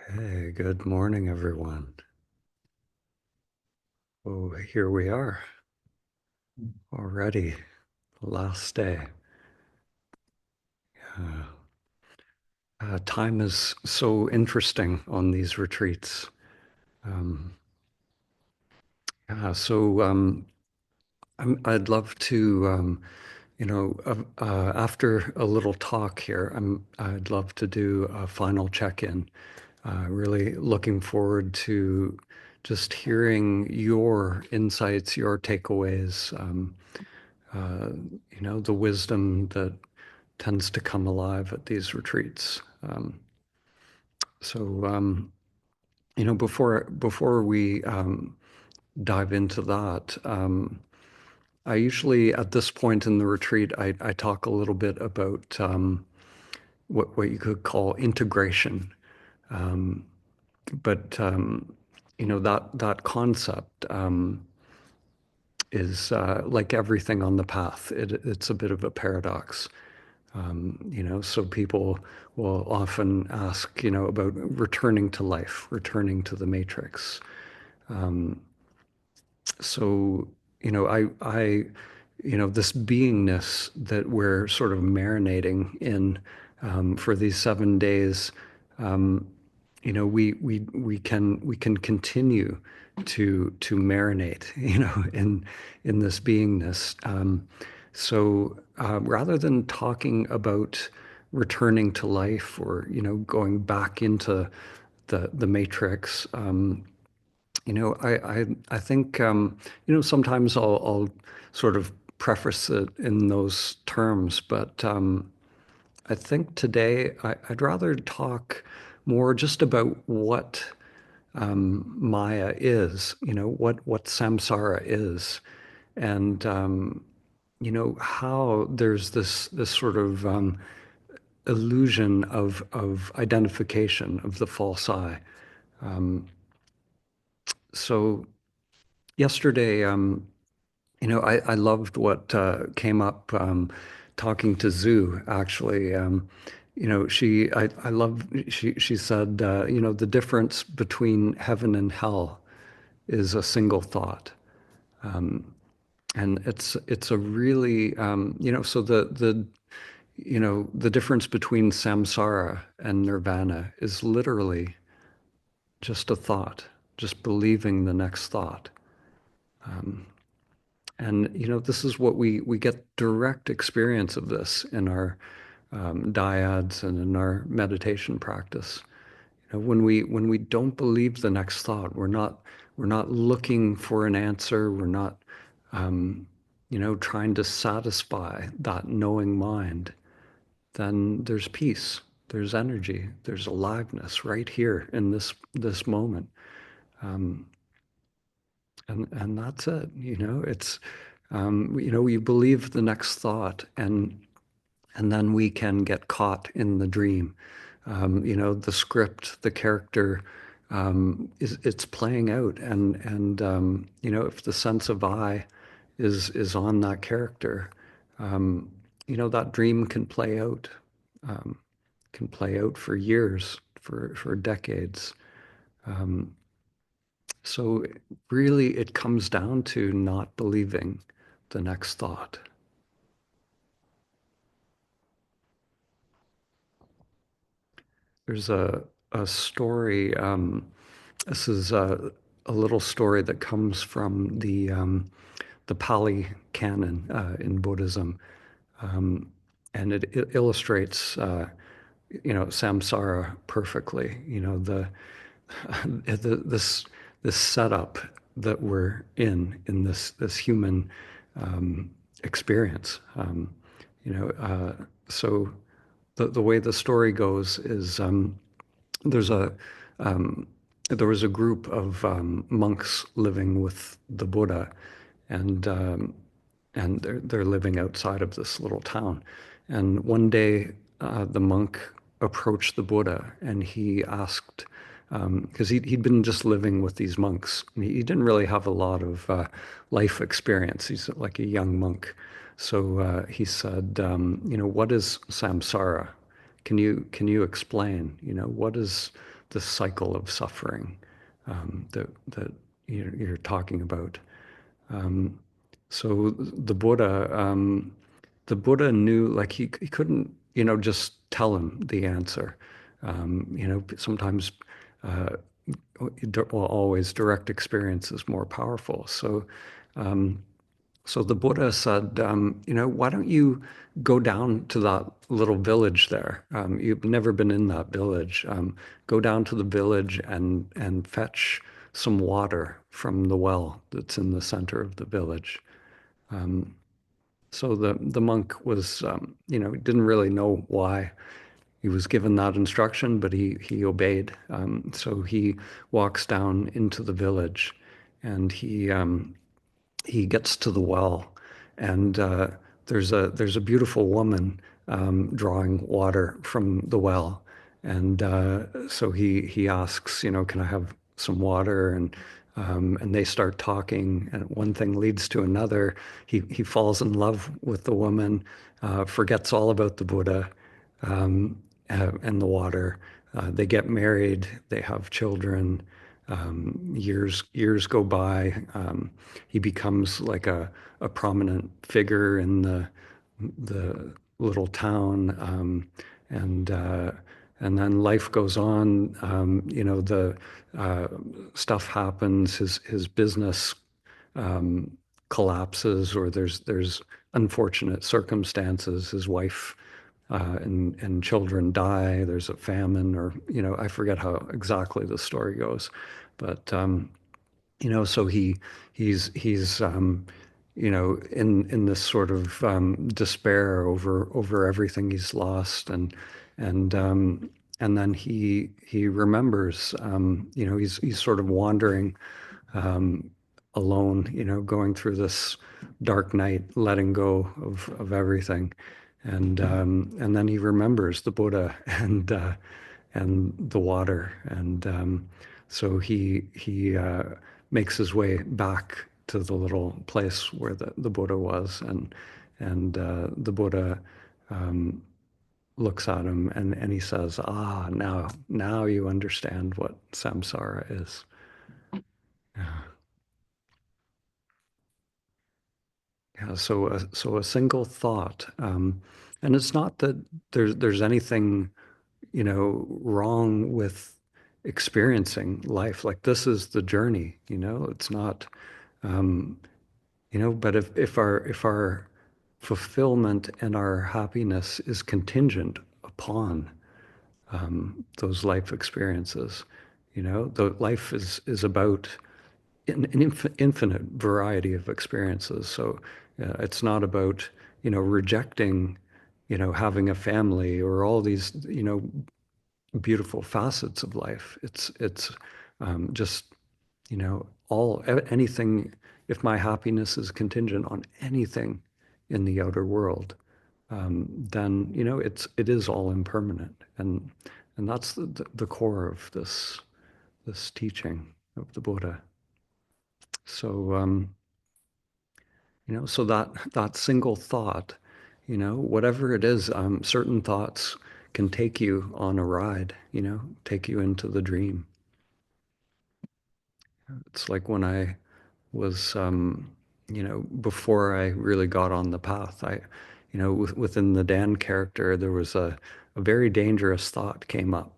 Hey, good morning, everyone. Oh, here we are already, last day. Uh, Time is so interesting on these retreats. Um, I'd love to, after a little talk here, I'd love to do a final check-in. Really looking forward to just hearing your insights, your takeaways. Uh, the wisdom that tends to come alive at these retreats. So, before we dive into that, I usually at this point in the retreat, I talk a little bit about what you could call integration, um, but that concept is like everything on the path. It's a bit of a paradox. So people will often ask, about returning to life, returning to the matrix. Um, so, this beingness that we're sort of marinating in for these 7 days, um, we can continue to marinate, in this beingness. So rather than talking about returning to life or going back into the matrix, I think sometimes I'll sort of preface it in those terms, but I think today I'd rather talk more just about what Maya is, what samsara is, and how there's this sort of illusion of identification of the false I. Um, so yesterday, I loved what came up talking to Zoo, actually. I love, she said, the difference between heaven and hell is a single thought. Um, and it's a really, so the difference between samsara and nirvana is literally just a thought, just believing the next thought. Um, And this is what we get direct experience of this in our dyads and in our meditation practice. When we don't believe the next thought, we're not looking for an answer. We're not trying to satisfy that knowing mind. Then there's peace, there's energy, there's aliveness right here in this moment. Um, and that's it. It's you believe the next thought, and then we can get caught in the dream. The script, the character, it's playing out, and if the sense of I is on that character, um, that dream um, can play out for years, for decades. Um, so really, it comes down to not believing the next thought. There's a story. This is a little story that comes from the Pali Canon in Buddhism, um, and it illustrates samsara perfectly. This setup that we're in this human experience. So the way the story goes is there's a um, there was a group of monks living with the Buddha, and they're living outside of this little town. And one day, the monk approached the Buddha, and he asked, because he'd been just living with these monks. And he didn't really have a lot of life experience. He's like a young monk. So he said, what is samsara? Can you explain? What is this cycle of suffering that you're talking about. Um, so the Buddha knew, like he couldn't, just tell him the answer. Sometimes, uh, well, always direct experience is more powerful. Um, so the Buddha said, why don't you go down to that little village there? You've never been in that village. Go down to the village and fetch some water from the well that's in the center of the village. Um, so the monk was, didn't really know why he was given that instruction, but he obeyed. So he walks down into the village, and he gets to the well, and there's a beautiful woman drawing water from the well, and so he asks, can I have some water? And they start talking, and one thing leads to another. He falls in love with the woman, forgets all about the Buddha and the water. They get married, they have children. Years go by. He becomes like a prominent figure in the little town, and uh, and then life goes on. The uh, stuff happens. His business collapses, or there's unfortunate circumstances. His wife and children die. There's a famine, or I forget how exactly the story goes, but so he's in this sort of despair over everything he's lost, and then he remembers, he's sort of wandering um, alone, going through this dark night, letting go of everything. And then he remembers the Buddha and the water. And so he makes his way back to the little place where the Buddha was. And the Buddha looks at him, and he says, now you understand what samsara is. Yeah. Yeah, so a single thought, and it's not that there's anything wrong with experiencing life. Like, this is the journey. It's not, um, But if our fulfillment and our happiness is contingent upon those life experiences, the life is about an infinite variety of experiences. So it's not about, rejecting, having a family or all these, beautiful facets of life. It's just, anything. If my happiness is contingent on anything in the outer world, then, it is all impermanent. And that's the core of this teaching of the Buddha. So, so that single thought, whatever it is, certain thoughts can take you on a ride, take you into the dream. It's like when I was, before I really got on the path, within the Dan character, there was a very dangerous thought came up.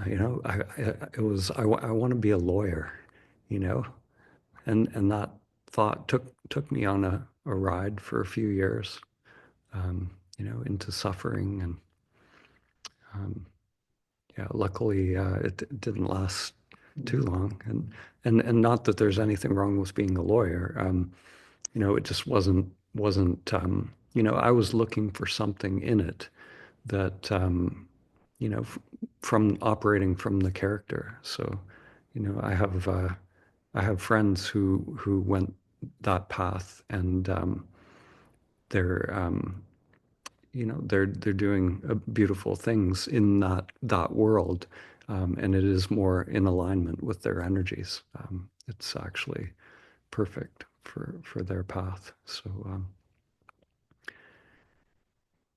It was, I want to be a lawyer, you know, and that thought took me on a ride for a few years, into suffering. And yeah, luckily it didn't last too long. And not that there's anything wrong with being a lawyer. It just wasn't. I was looking for something in it that, you know, f- from operating from the character. So, I have friends who went that path, and they're they're doing beautiful things in that world, and it is more in alignment with their energies. It's actually perfect for their path. So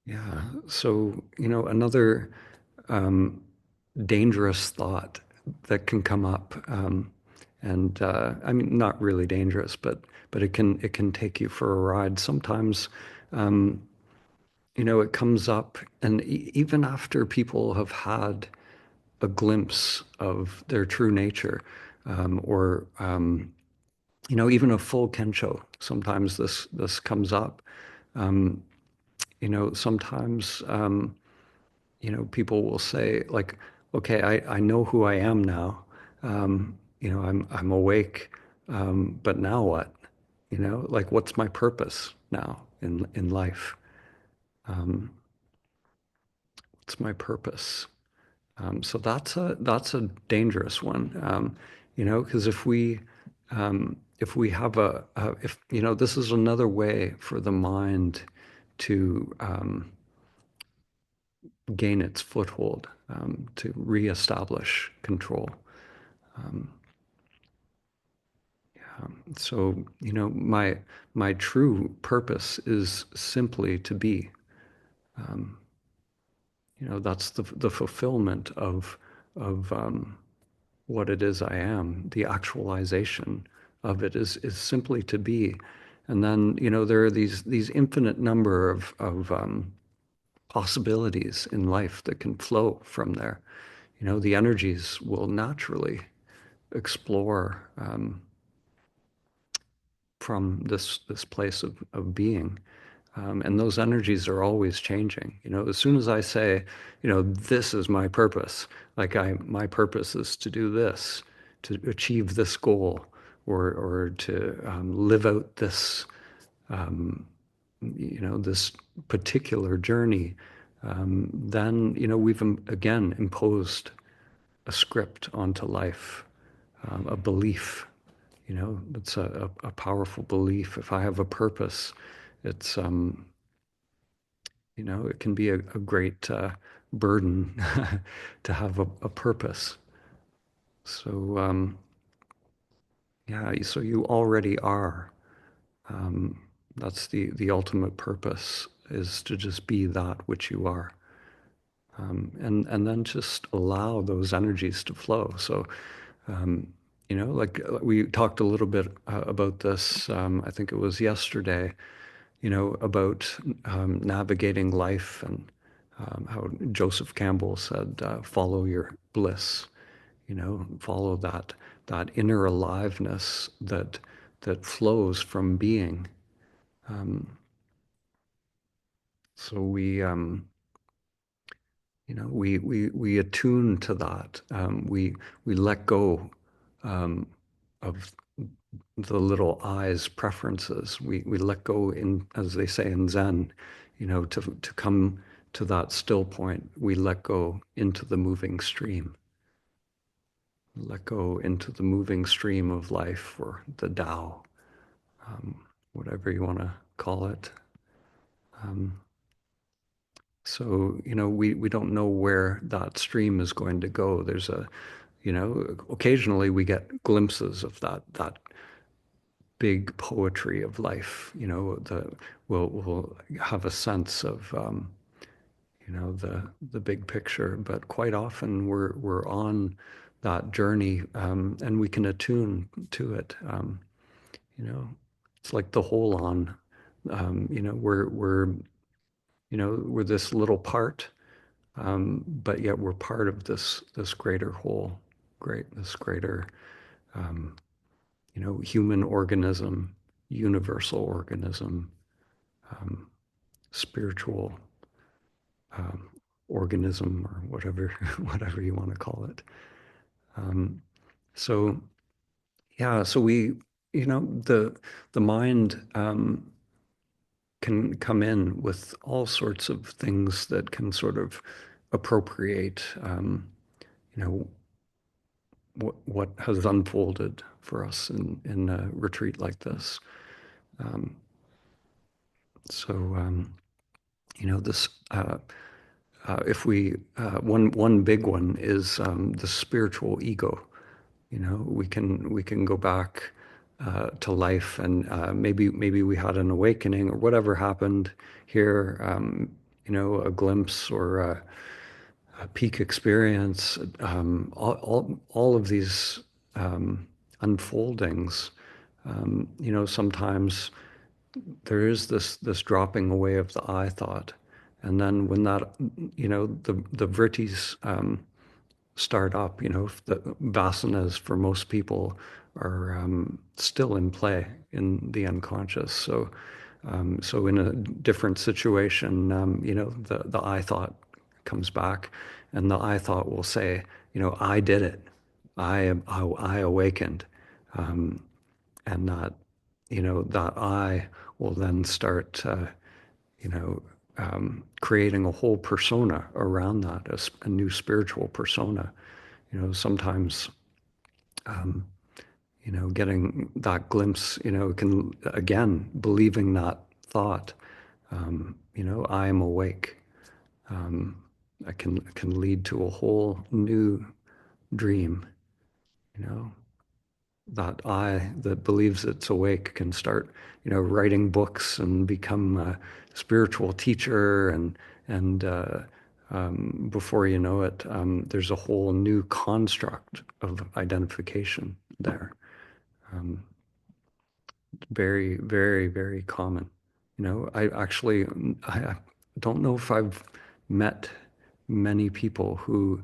yeah. So another um, dangerous thought that can come up, and I mean, not really dangerous, but it can take you for a ride. Sometimes, um, it comes up, and even after people have had a glimpse of their true nature, or even a full kensho, sometimes this comes up. Um, sometimes. People will say like, okay, I know who I am now. I'm awake, but now what? Like what's my purpose now in life? Um, what's my purpose? So that's a dangerous one. Because if we have if this is another way for the mind to gain its foothold, to reestablish control. Um, so, my true purpose is simply to be. Um, that's the fulfillment of what it is I am. The actualization of it is simply to be. And then, there are these infinite number of possibilities in life that can flow from there. The energies will naturally explore, from this place of being. And those energies are always changing. As soon as I say, this is my purpose, like my purpose is to do this, to achieve this goal, or to live out this particular journey, then, we've again imposed a script onto life, a belief. It's a powerful belief. If I have a purpose, it's it can be a great burden to have a purpose. So yeah, so you already are. Um, that's the ultimate purpose, is to just be that which you are. And then just allow those energies to flow. So, like we talked a little bit about this, I think it was yesterday, about navigating life, and how Joseph Campbell said, follow your bliss, follow that inner aliveness that flows from being. Um, so we attune to that. We let go um, of the little I's preferences. We let go, in, as they say in Zen, to come to that still point. We let go into the moving stream. Let go into the moving stream of life, or the Tao, whatever you want to call it. Um, so, we don't know where that stream is going to go. Occasionally we get glimpses of that big poetry of life. We'll have a sense of the big picture, but quite often we're on that journey, and we can attune to it. You know, it's like the whole on. We're this little part, but yet we're part of this greater whole, this greater um, human organism, universal organism, um, spiritual um, organism, or whatever whatever you want to call it. Um, so yeah, so the mind can come in with all sorts of things that can sort of appropriate, you know, what has unfolded for us in a retreat like this. Um, so this if we one big one is the spiritual ego. We can go back to life, and maybe we had an awakening, or whatever happened here. A glimpse, or peak experience, all of these um, unfoldings, sometimes there is this dropping away of the I thought. And then when that, the vrittis start up, the vasanas for most people are still in play in the unconscious. So in a different situation, the I thought comes back, and the I thought will say, I did it. I awakened. And that I will then start, you know, creating a whole persona around that, a new spiritual persona. Sometimes, getting that glimpse, can, again, believing that thought, I am awake. I can lead to a whole new dream, you know, that I that believes it's awake can start, writing books and become a spiritual teacher, and before you know it, there's a whole new construct of identification there. Um, Very, very, very common. I don't know if I've met many people who,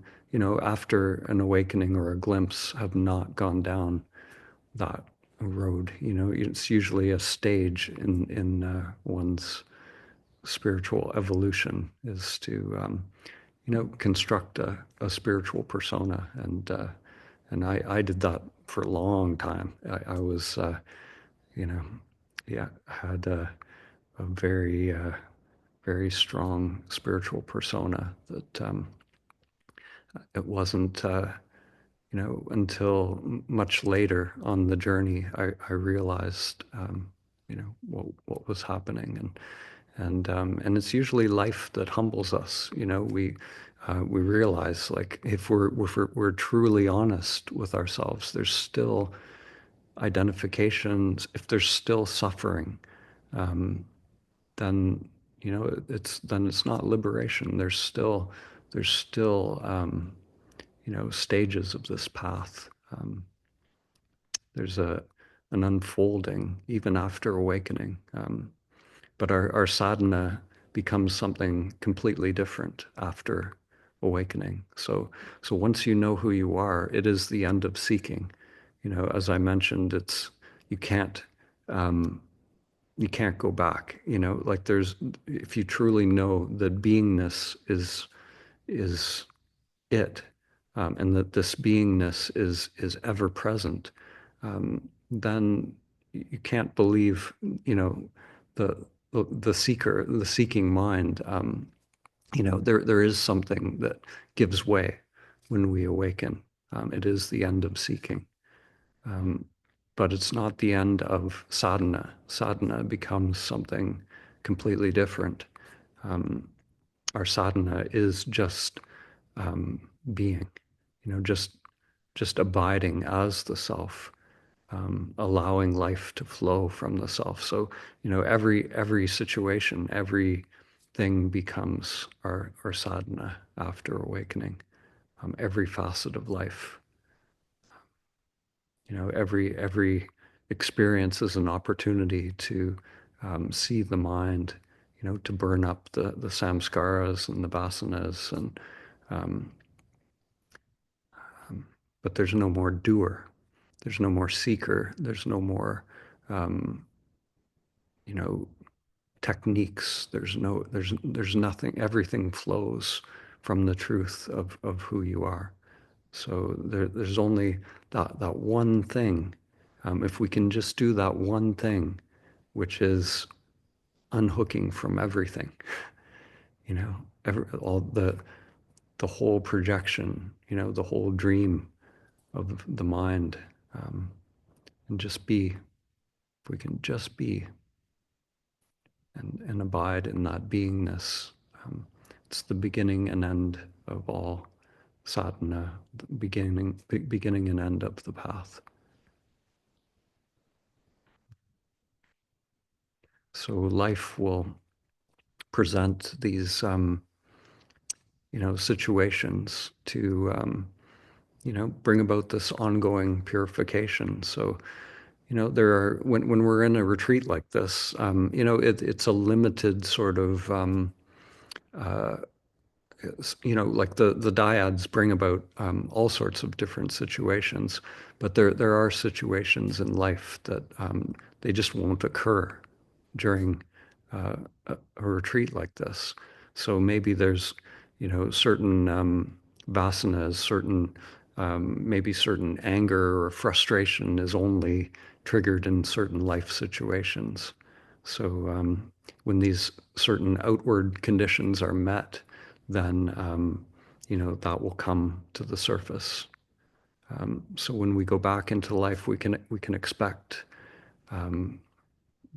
after an awakening or a glimpse, have not gone down that road. It's usually a stage in one's spiritual evolution is to, construct a spiritual persona, and I did that for a long time. I was, you know, yeah, had a very very strong spiritual persona that it wasn't. Until much later on the journey, I realized, what was happening, and it's usually life that humbles us. We realize, like, if we're truly honest with ourselves, there's still identifications. If there's still suffering, then it's not liberation. There's still stages of this path. There's an unfolding even after awakening. But our sadhana becomes something completely different after awakening. So once you know who you are, it is the end of seeking. As I mentioned, you can't um, you can't go back. Like, if you truly know that beingness is it, and that this beingness is ever present, then you can't believe, the the seeking mind. There is something that gives way when we awaken. It is the end of seeking, but it's not the end of sadhana. Sadhana becomes something completely different. Our sadhana is just being, just abiding as the self, allowing life to flow from the self. So, every situation, every thing becomes our sadhana after awakening. Every facet of life, every experience is an opportunity to see the mind, to burn up the samskaras and the vasanas, and um, but there's no more doer. There's no more seeker. There's no more, um, you know, techniques. There's nothing. Everything flows from the truth of who you are. So there's only that one thing. If we can just do that one thing, which is unhooking from everything, all the whole projection, the whole dream of the mind, um, and just be. If we can just be and abide in that beingness, it's the beginning and end of all sadhana, the beginning and end of the path. So life will present these, situations to, bring about this ongoing purification. So, there are, when we're in a retreat like this, it's a limited sort of, like the dyads bring about all sorts of different situations, but there are situations in life that they just won't occur during a retreat like this. So maybe there's, certain vasanas, certain maybe certain anger or frustration is only triggered in certain life situations. So when these certain outward conditions are met, then that will come to the surface. So when we go back into life, we can expect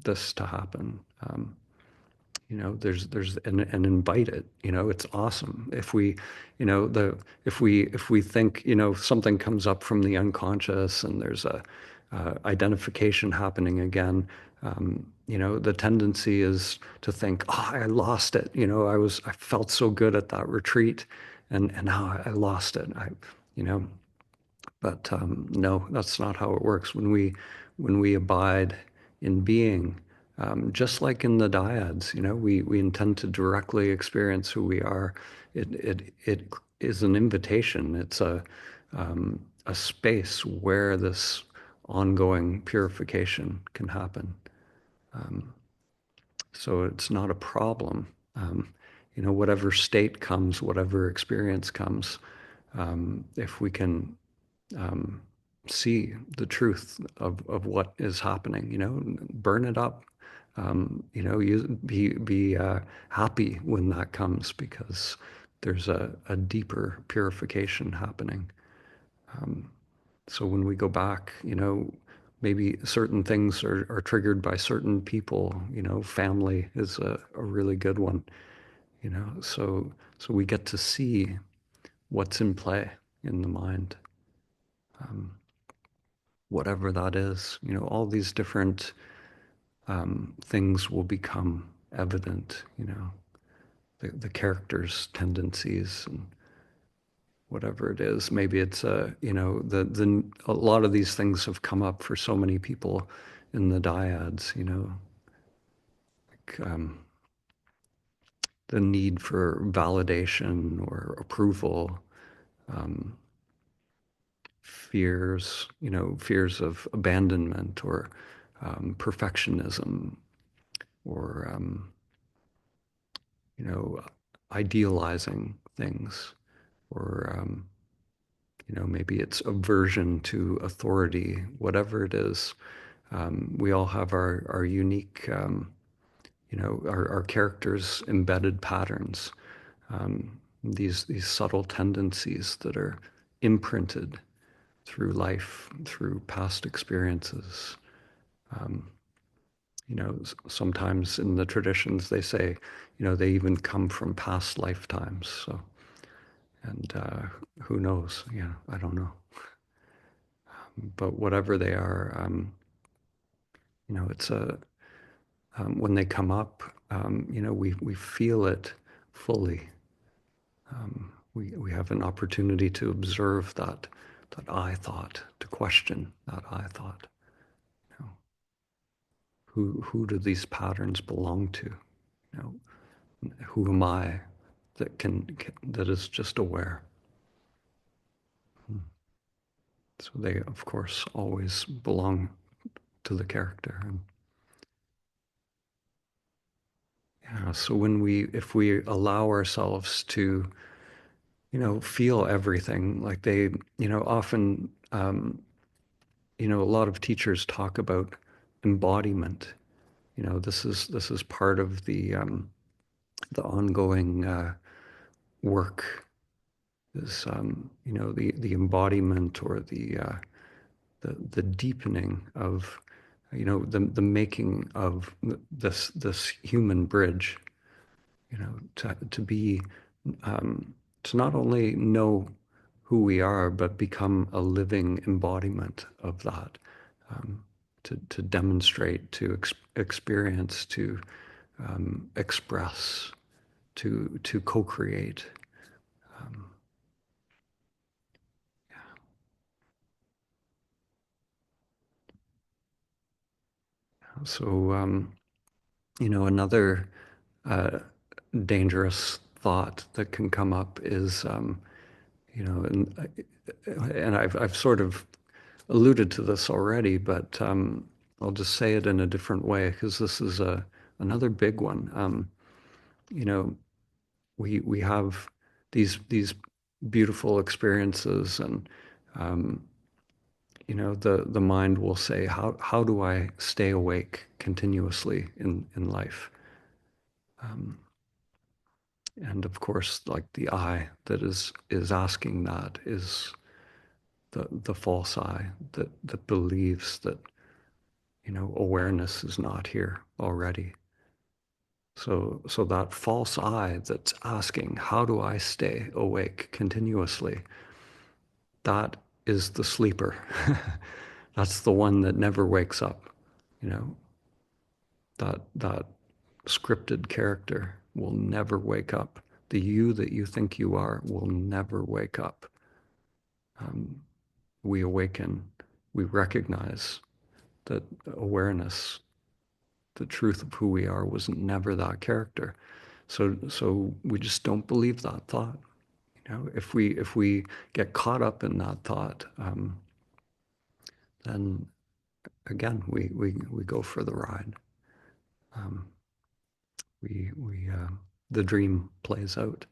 this to happen. There's and invite it. It's awesome if we, if we think something comes up from the unconscious and there's a identification happening again. The tendency is to think, oh, I lost it. I felt so good at that retreat, and now I lost it. You know, but no, that's not how it works. When we abide in being, just like in the dyads, we intend to directly experience who we are. It is an invitation. It's a space where this ongoing purification can happen. So it's not a problem. Whatever state comes, whatever experience comes, if we can see the truth of what is happening, burn it up. You be happy when that comes because there's a deeper purification happening. So when we go back, maybe certain things are triggered by certain people, family is a really good one, so we get to see what's in play in the mind, whatever that is, all these different things will become evident, the character's tendencies and whatever it is. Maybe it's a lot of these things have come up for so many people in the dyads, like the need for validation or approval, fears of abandonment or perfectionism or idealizing things, or maybe it's aversion to authority, whatever it is. We all have our unique, our characters' embedded patterns, these subtle tendencies that are imprinted through life, through past experiences. Sometimes in the traditions they say, they even come from past lifetimes. So, and who knows? Yeah, I don't know. But whatever they are, it's when they come up, we feel it fully. We have an opportunity to observe that I thought, to question that I thought. Who do these patterns belong to? Who am I that is just aware? So they, of course, always belong to the character. And yeah, so if we allow ourselves to, feel everything, like they, often, a lot of teachers talk about embodiment. This is part of the ongoing work. Is the embodiment or the deepening of the making of this human bridge, to be to not only know who we are but become a living embodiment of that, to demonstrate, to experience, to express, to co-create So, another uh, dangerous thought that can come up is, and I've sort of alluded to this already, but I'll just say it in a different way because this is another big one. You know, we have these beautiful experiences, and um, the mind will say, how do I stay awake continuously in life? Um, and of course, like the I that is asking that is the false I that believes that awareness is not here already. So that false I that's asking, how do I stay awake continuously? That is the sleeper. That's the one that never wakes up. You know, that scripted character will never wake up. The you that you think you are will never wake up. Um, we awaken, we recognize that awareness, the truth of who we are, was never that character. So we just don't believe that thought. If we get caught up in that thought, then again we go for the ride. Um, we the dream plays out.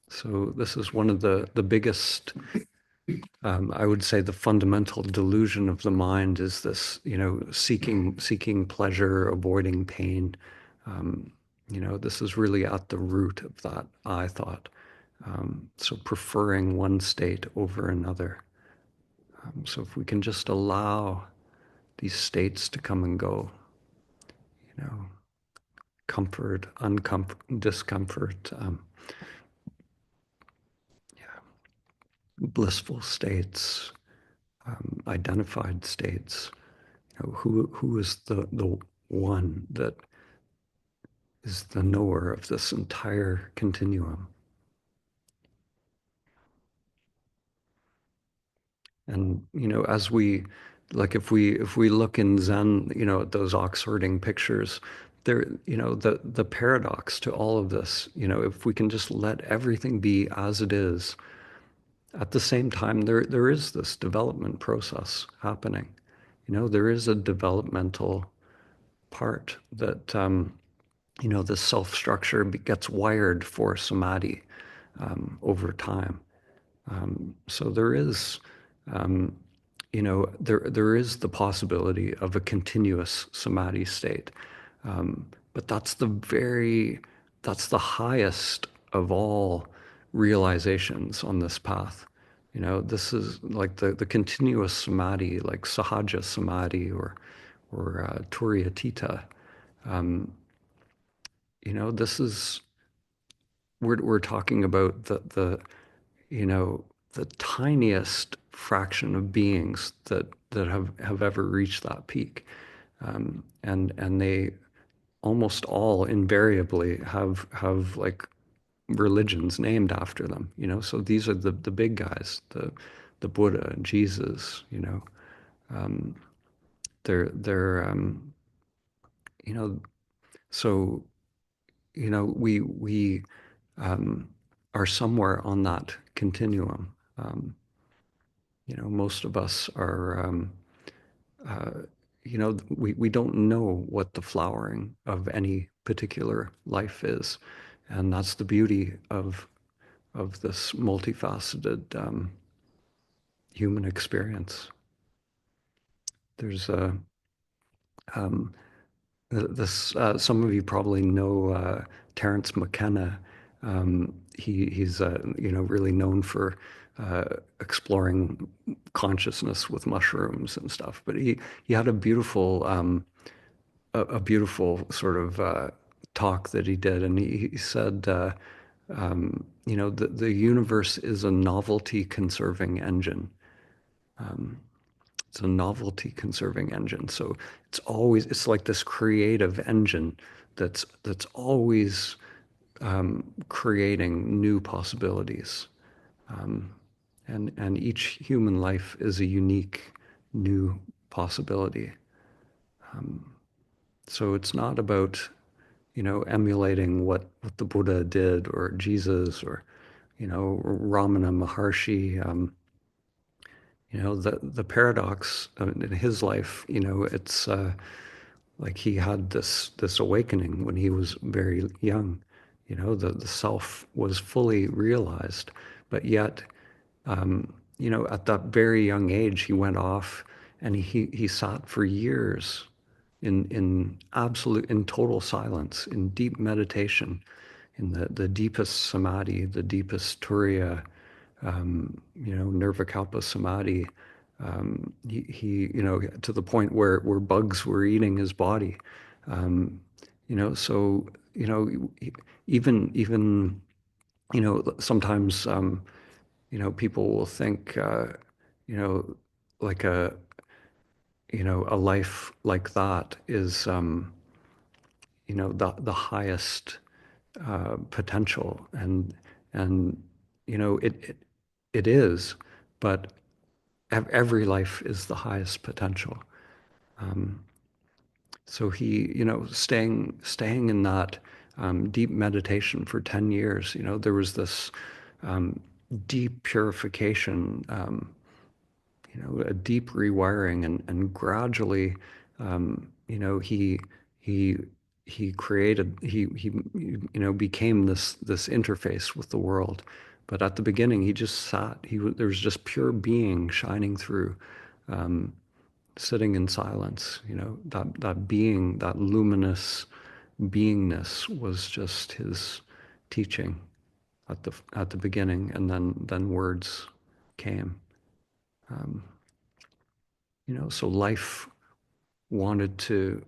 So this is one of the biggest. I would say the fundamental delusion of the mind is this, seeking pleasure, avoiding pain. Um, this is really at the root of that I thought. So preferring one state over another. So if we can just allow these states to come and go, you know, comfort, uncomfort, discomfort, yeah, blissful states, identified states. Who is the one that is the knower of this entire continuum? And as we like, if we look in Zen, at those ox herding pictures, there, the paradox to all of this, if we can just let everything be as it is, at the same time, there is this development process happening. There is a developmental part that the self structure gets wired for samadhi over time. So there is, there is the possibility of a continuous samadhi state, but that's the highest of all realizations on this path. This is like the continuous samadhi, like sahaja samadhi or turiyatita. Um, this is we're talking about you know, the tiniest fraction of beings that have ever reached that peak. And they almost all invariably have like religions named after them, So these are the big guys, the Buddha, Jesus, Um, they're you know, so we are somewhere on that continuum. Most of us are, uh, we don't know what the flowering of any particular life is. And that's the beauty of this multifaceted human experience. There's um, some of you probably know Terence McKenna. He's really known for exploring consciousness with mushrooms and stuff. But he had a beautiful sort of talk that he did, and he said, the universe is a novelty conserving engine. Um, it's a novelty conserving engine. So it's like this creative engine that's always creating new possibilities. Um, and each human life is a unique new possibility. Um, so it's not about, emulating what the Buddha did or Jesus or, Ramana Maharshi. The paradox in his life, it's like he had this awakening when he was very young. The self was fully realized, but yet, at that very young age, he went off and he sat for years in total silence, in deep meditation, in the deepest samadhi, the deepest turiya, Nirvikalpa Samadhi. To the point where bugs were eating his body. Um, so, even, sometimes, people will think, you know, like a life like that is, the highest potential, and it is, but every life is the highest potential. Um, so he, staying in that deep meditation for 10 years, there was this um, deep purification, a deep rewiring, and gradually, he he he created he became this interface with the world. But at the beginning, he just sat. There was just pure being shining through, um, sitting in silence. That being, that luminous beingness was just his teaching at the beginning, and then words came. Um, so life wanted to,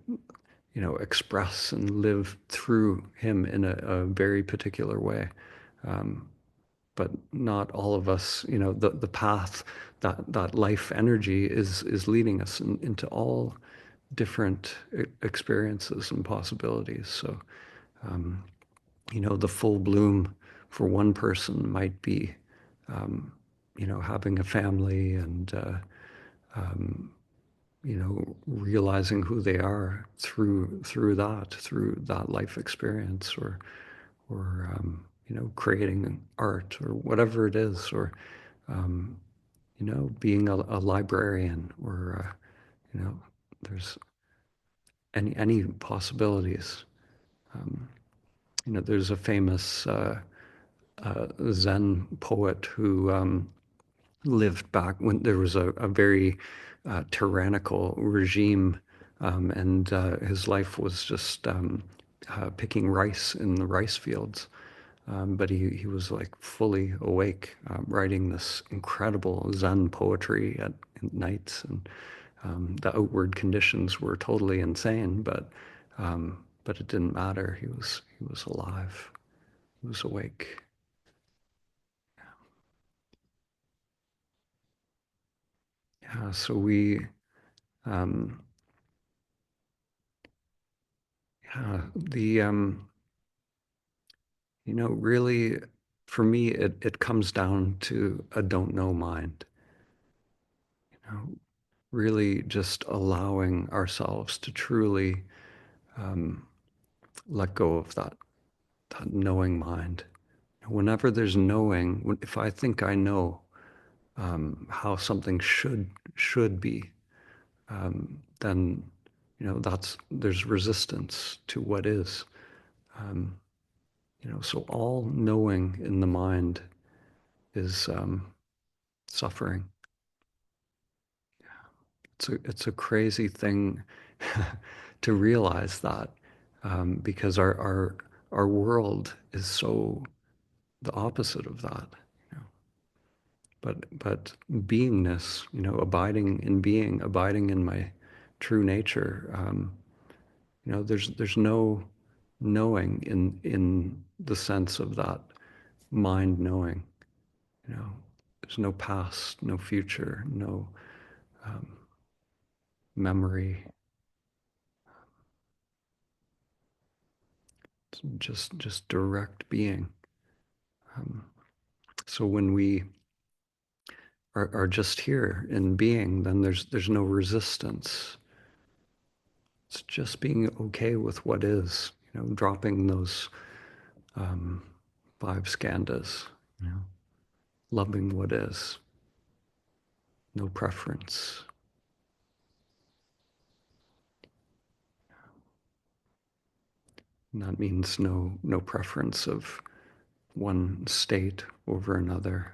express and live through him in a very particular way. Um, but not all of us, the path that life energy is leading us into all different experiences and possibilities. So, um, the full bloom for one person might be, having a family and, um, realizing who they are through that life experience, or creating art or whatever it is, or um, being a librarian, or there's any possibilities. Um, there's a famous Zen poet who lived back when there was a very tyrannical regime, and his life was just picking rice in the rice fields. But he was like fully awake, writing this incredible Zen poetry at nights, and the outward conditions were totally insane, but it didn't matter. He was alive. He was awake. Yeah. So um, yeah, really, for me, it comes down to a don't know mind. You know, really just allowing ourselves to truly um, let go of that knowing mind. Whenever there's knowing, if I think I know how something should be, then there's resistance to what is. Um, so all knowing in the mind is suffering. It's a crazy thing to realize that, because our world is so the opposite of that. You know. But beingness, abiding in being, abiding in my true nature. There's no knowing in the sense of that mind knowing. You know, there's no past, no future, no um, memory. It's just direct being. Um, so when we are just here in being, then there's no resistance. It's just being okay with what is, dropping those um, 5 skandhas, loving what is, no preference. And that means no preference of one state over another.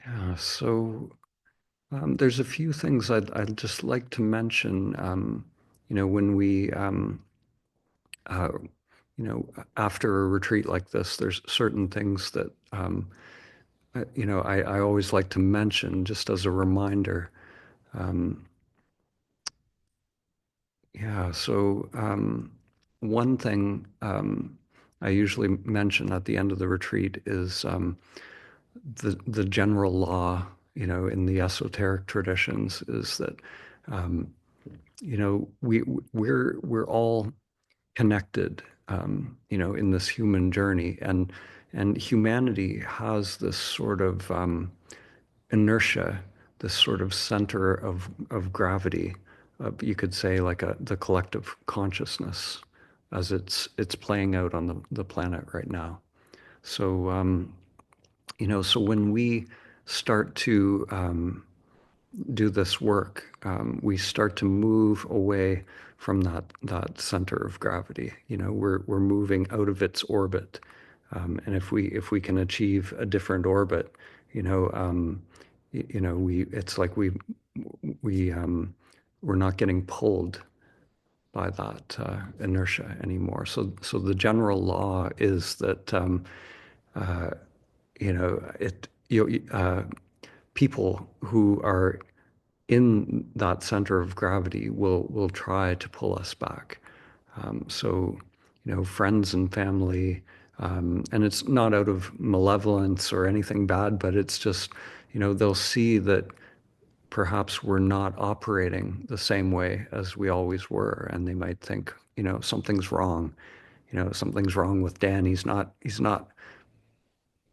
Yeah, so there's a few things I'd just like to mention. When we, uh, after a retreat like this, there's certain things that, I always like to mention just as a reminder. Um, yeah, so one thing I usually mention at the end of the retreat is the general law, in the esoteric traditions is that, um, we're all connected, in this human journey, and humanity has this sort of inertia, this sort of center of gravity, you could say like the collective consciousness as it's playing out on the planet right now. So so when we start to do this work, we start to move away from that center of gravity. We're moving out of its orbit, and if we can achieve a different orbit, we it's like we're not getting pulled by that inertia anymore. So the general law is that uh, it people who are in that center of gravity will try to pull us back. So, friends and family, and it's not out of malevolence or anything bad, but it's just, they'll see that perhaps we're not operating the same way as we always were, and they might think, something's wrong. Something's wrong with Dan. He's not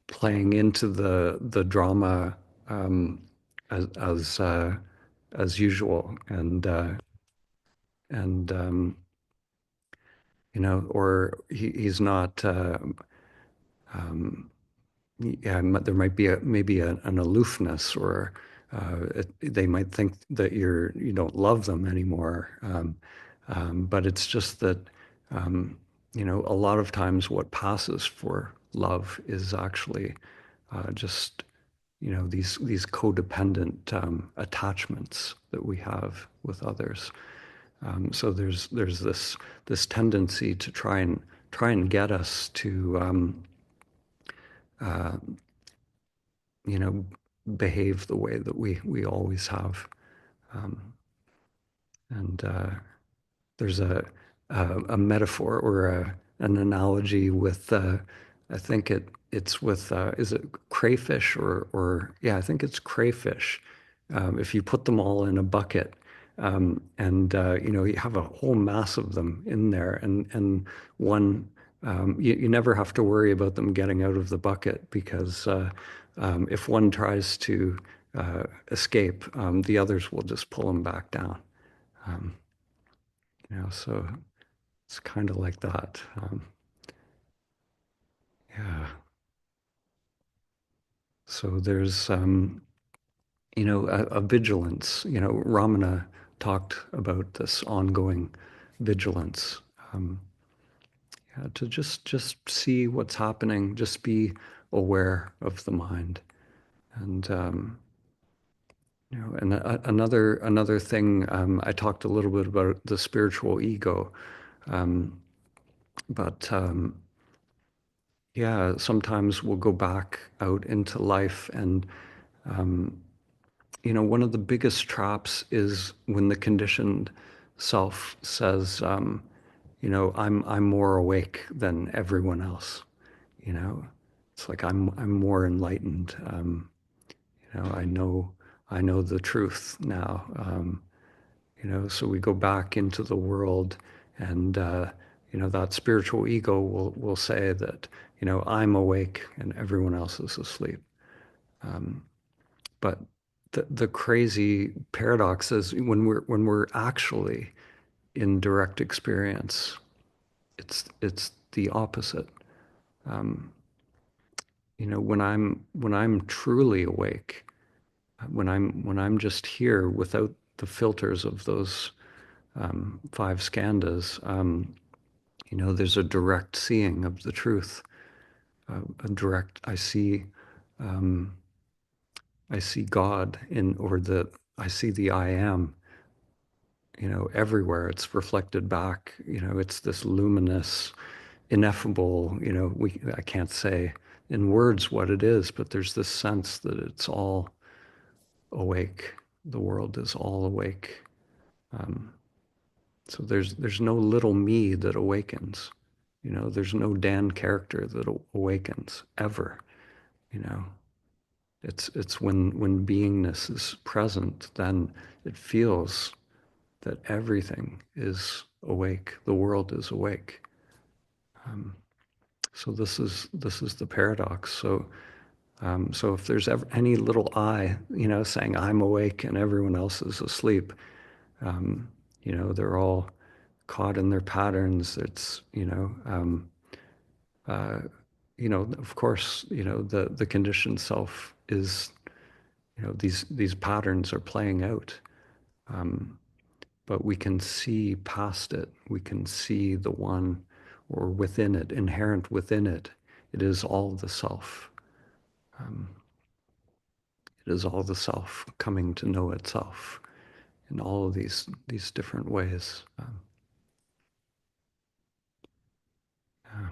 playing into the drama as as usual, and or he's not. Um, yeah, there might be maybe an aloofness, or they might think that you don't love them anymore. But it's just that a lot of times what passes for love is actually just these codependent attachments that we have with others. So there's this tendency to try and get us to uh, you know behave the way that we always have. Um, and there's a metaphor or an analogy with I think it's with is it crayfish or yeah, I think it's crayfish. If you put them all in a bucket, and you have a whole mass of them in there, and one you never have to worry about them getting out of the bucket because if one tries to escape, the others will just pull them back down. Um, so it's kind of like that. Yeah. So there's, a vigilance. Ramana talked about this ongoing vigilance. Um, yeah, to just see what's happening, just be aware of the mind, and another thing. I talked a little bit about the spiritual ego, um, but yeah, sometimes we'll go back out into life, and um, one of the biggest traps is when the conditioned self says, I'm more awake than everyone else. You know, it's like I'm more enlightened. I know the truth now. So we go back into the world, and that spiritual ego will say that, I'm awake and everyone else is asleep. Um, but the crazy paradox is when we're actually in direct experience, it's the opposite. Um, when I'm truly awake, when I'm just here without the filters of those five skandhas, there's a direct seeing of the truth. A direct, um, I see God I see the I am, everywhere. It's reflected back. It's this luminous, ineffable. I can't say in words what it is, but there's this sense that it's all awake. The world is all awake. Um, so there's no little me that awakens. There's no Dan character that awakens ever. You know, it's when beingness is present, then it feels that everything is awake. The world is awake. Um, so this is the paradox. So if there's ever any little I, saying I'm awake and everyone else is asleep, um, they're all caught in their patterns. It's uh, of course, the conditioned self is, these patterns are playing out. Um, but we can see past it. We can see the one, or within it, inherent within it. It is all the self. Um, it is all the self coming to know itself in all of these different ways. Yeah.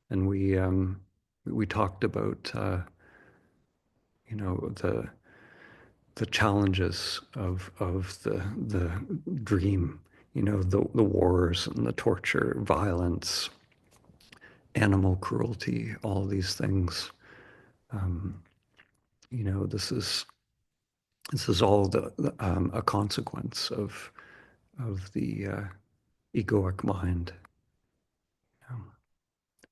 And we talked about the challenges of the dream, the wars and the torture, violence, animal cruelty, all these things. Um, this is all a consequence of the egoic mind.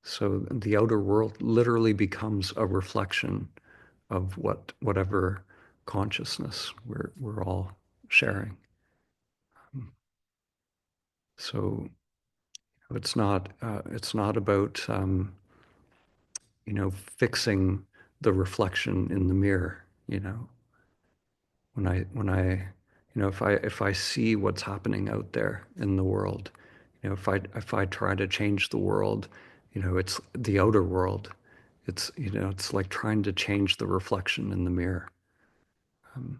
So the outer world literally becomes a reflection of whatever consciousness we're all sharing. So it's not about fixing the reflection in the mirror. If I see what's happening out there in the world, if I try to change the world, it's the outer world. It's like trying to change the reflection in the mirror. Um,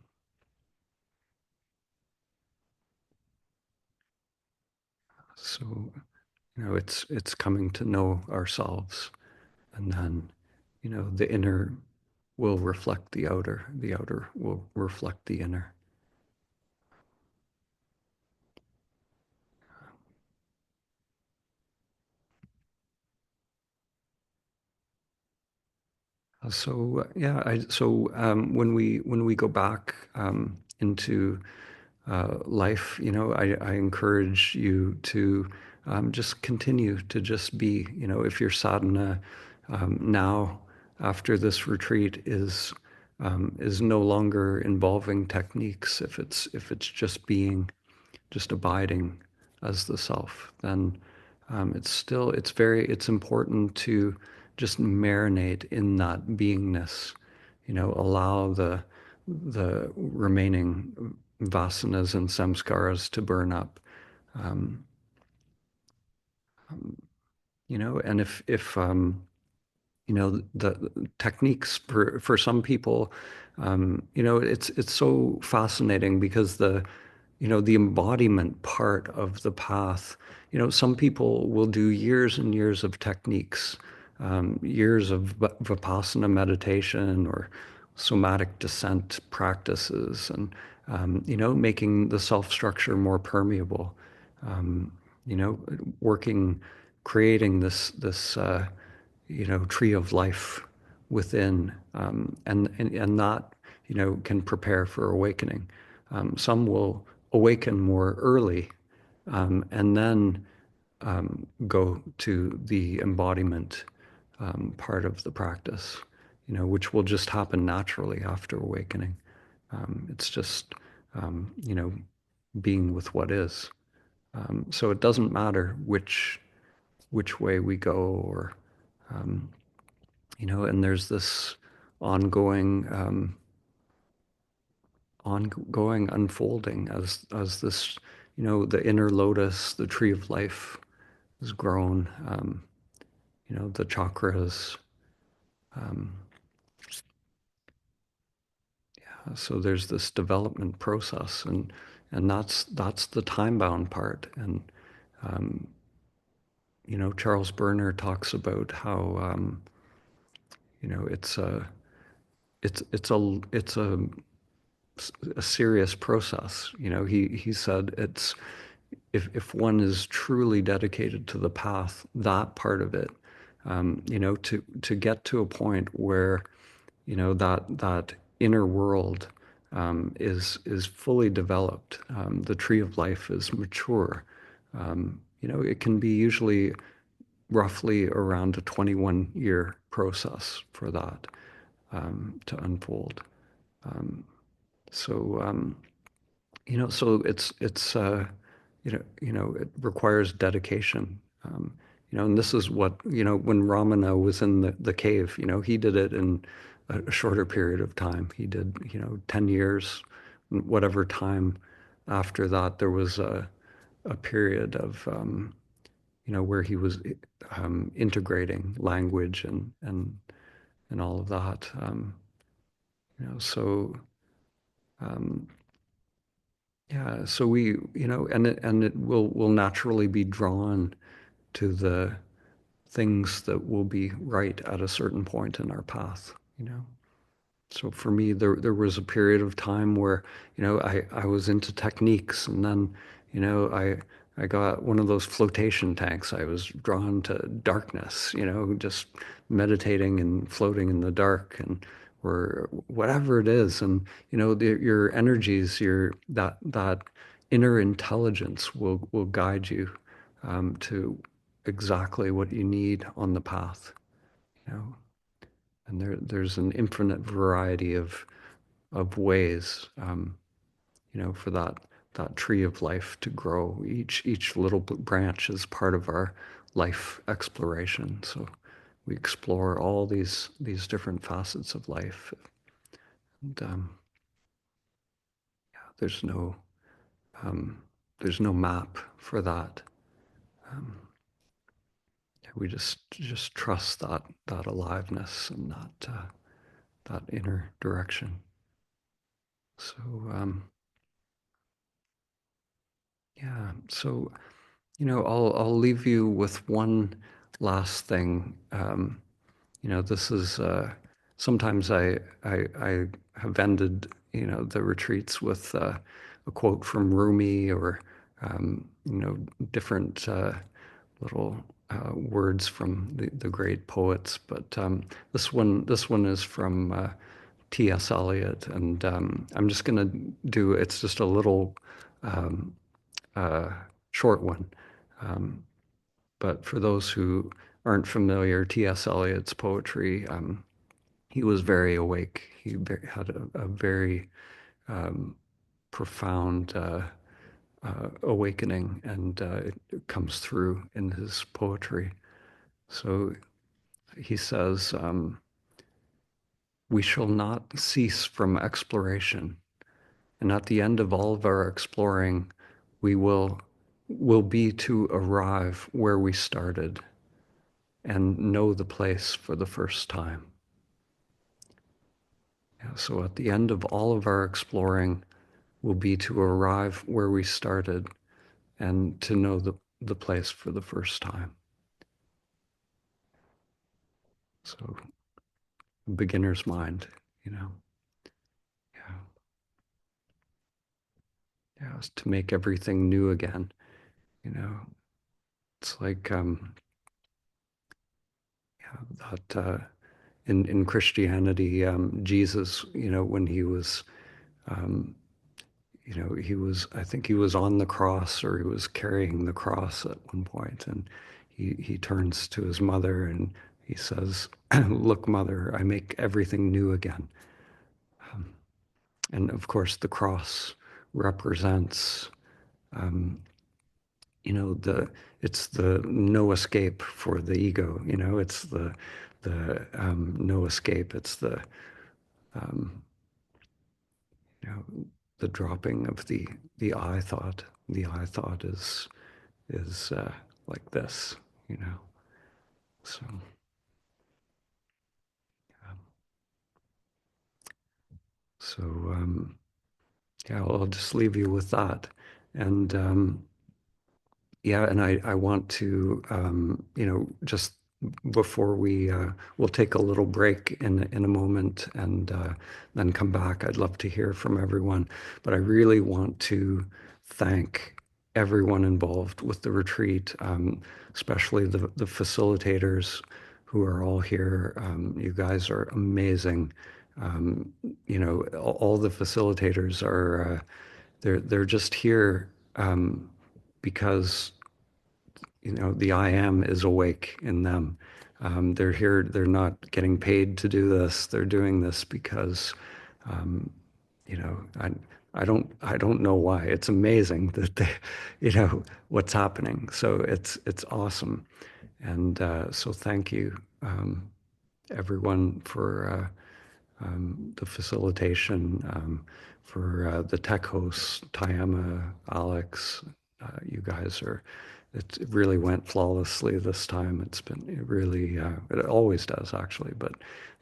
so it's coming to know ourselves, and then the inner will reflect the outer will reflect the inner. Yeah, when we go back into life, I encourage you to just continue to just be. If your sadhana now after this retreat is no longer involving techniques, if it's just being, just abiding as the self, then it's important to just marinate in that beingness. Allow the remaining vasanas and samskaras to burn up. Um, and if the techniques for some people, it's so fascinating because the embodiment part of the path, some people will do years and years of techniques, years of Vipassana meditation or somatic descent practices, and making the self structure more permeable, um, working, creating this tree of life within, and that can prepare for awakening. Some will awaken more early, and then go to the embodiment part of the practice, which will just happen naturally after awakening. It's just, being with what is. So it doesn't matter which way we go, or um, and there's this ongoing ongoing unfolding as this, the inner lotus, the tree of life, has grown. The chakras. Um, so there's this development process, and that's the time bound part. And um, Charles Berner talks about how it's a serious process. He said it's, if one is truly dedicated to the path, that part of it, to get to a point where that inner world is fully developed. The tree of life is mature. It can be usually roughly around a 21-year process for that to unfold. Um, so so it requires dedication. And this is what, when Ramana was in the cave, he did it in a shorter period of time. He did, 10 years, whatever time after that, there was a period of, where he was integrating language and all of that. So um, yeah, so we, and it will naturally be drawn to the things that will be right at a certain point in our path. So for me, there was a period of time where, I was into techniques, and then, I got one of those flotation tanks. I was drawn to darkness, just meditating and floating in the dark, and or whatever it is. And your energies, that inner intelligence will guide you to exactly what you need on the path. You know, and there's an infinite variety of ways, for that tree of life to grow. Each little branch is part of our life exploration. So we explore all these different facets of life, and yeah, um, there's no map for that. Um, we just trust that aliveness and that inner direction. So yeah, so I'll leave you with one last thing. This is sometimes I have ended the retreats with a quote from Rumi, or different little words from the great poets. But this one is from T.S. Eliot, and I'm just going to do. It's just a little um, uh, short one. Um, but for those who aren't familiar, T.S. Eliot's poetry, he was very awake. He had a very um, profound awakening, and it comes through in his poetry. So he says, we shall not cease from exploration, and at the end of all of our exploring, we will be to arrive where we started and know the place for the first time. Yeah, so at the end of all of our exploring will be to arrive where we started and to know the place for the first time. So beginner's mind, you know. Yeah. Yeah, it's to make everything new again, you know. It's like yeah, that in Christianity, Jesus, when he was um, I think he was on the cross, or he was carrying the cross at one point, and he turns to his mother and he says, "Look, mother, I make everything new again." And of course, the cross represents, um, the it's the no escape for the ego. It's the no escape. It's um, you know the dropping of the I thought. The I thought is like this, you know. So um, so yeah, I'll just leave you with that, and yeah, and I want to, just before we'll take a little break in a moment, and then come back. I'd love to hear from everyone, but I really want to thank everyone involved with the retreat, especially the facilitators who are all here. You guys are amazing. Um, all the facilitators are, they're just here, because the I am is awake in them. They're here. They're not getting paid to do this. They're doing this because, um, you know, I don't know why. It's amazing that what's happening. So it's awesome, and so thank you, everyone, for the facilitation, for the tech hosts, Tiama, Alex. You guys it really went flawlessly this time. It really, it always does actually, but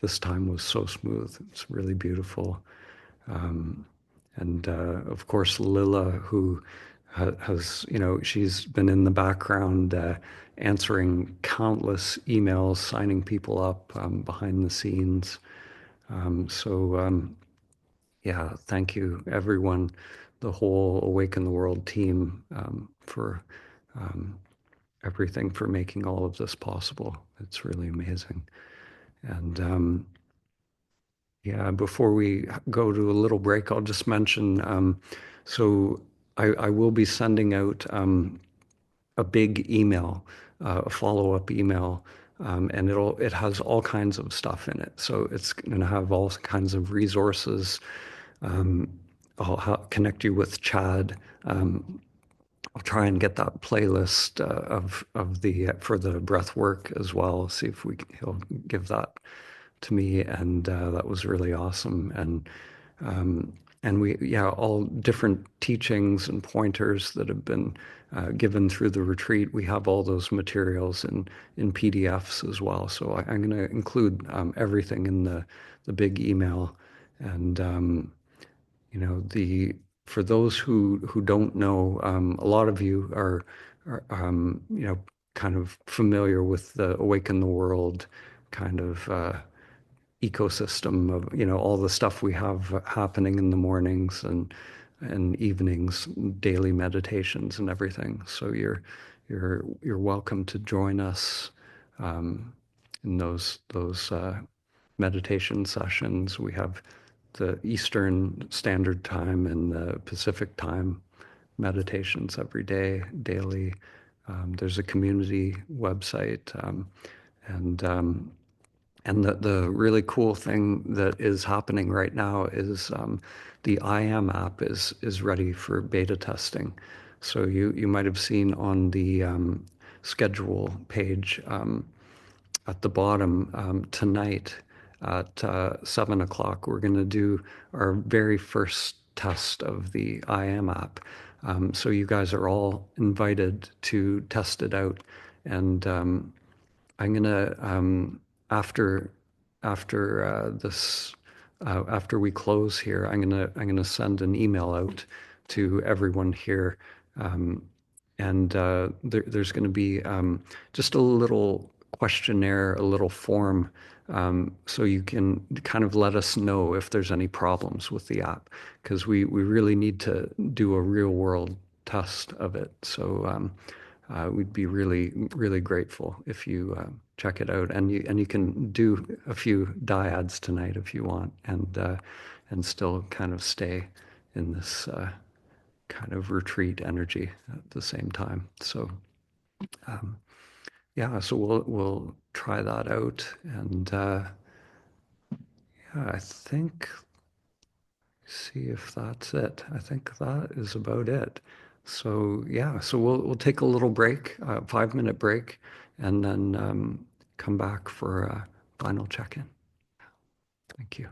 this time was so smooth. It's really beautiful. Um, and of course, Lila, who has, she's been in the background, answering countless emails, signing people up, behind the scenes. So, yeah, thank you, everyone, the whole Awaken the World team, for um, everything, for making all of this possible. It's really amazing. And yeah, before we go to a little break, I'll just mention, so I will be sending out, a big email, a follow-up email, and it has all kinds of stuff in it. So it's going to have all kinds of resources. Um, I'll connect you with Chad. I'll try and get that playlist, of the for the breath work as well. See if he'll give that to me, and that was really awesome. And we, yeah, all different teachings and pointers that have been given through the retreat. We have all those materials in PDFs as well. So I'm going to include, everything in the big email, and the for those who don't know, a lot of you are, kind of familiar with the Awaken the World kind of ecosystem of all the stuff we have happening in the mornings and evenings, daily meditations and everything. So you're welcome to join us, in those meditation sessions. We have the Eastern Standard Time and the Pacific Time meditations every day, daily. There's a community website, and the really cool thing that is happening right now is, the I Am app is ready for beta testing. So you might have seen on the, schedule page, at the bottom, tonight at 7 o'clock, we're going to do our very first test of the I Am app. So you guys are all invited to test it out, and I'm gonna, after this, after we close here, I'm gonna send an email out to everyone here, um, and there's going to be, just a little questionnaire, a little form, so you can kind of let us know if there's any problems with the app, because we really need to do a real world test of it. So we'd be really, really grateful if you check it out, and you can do a few dyads tonight if you want, and still kind of stay in this kind of retreat energy at the same time. So yeah, so we'll try that out, and yeah, I think see if that's it. I think that is about it. So yeah, so we'll take a little break, 5 minute break, and then come back for a final check-in. Thank you.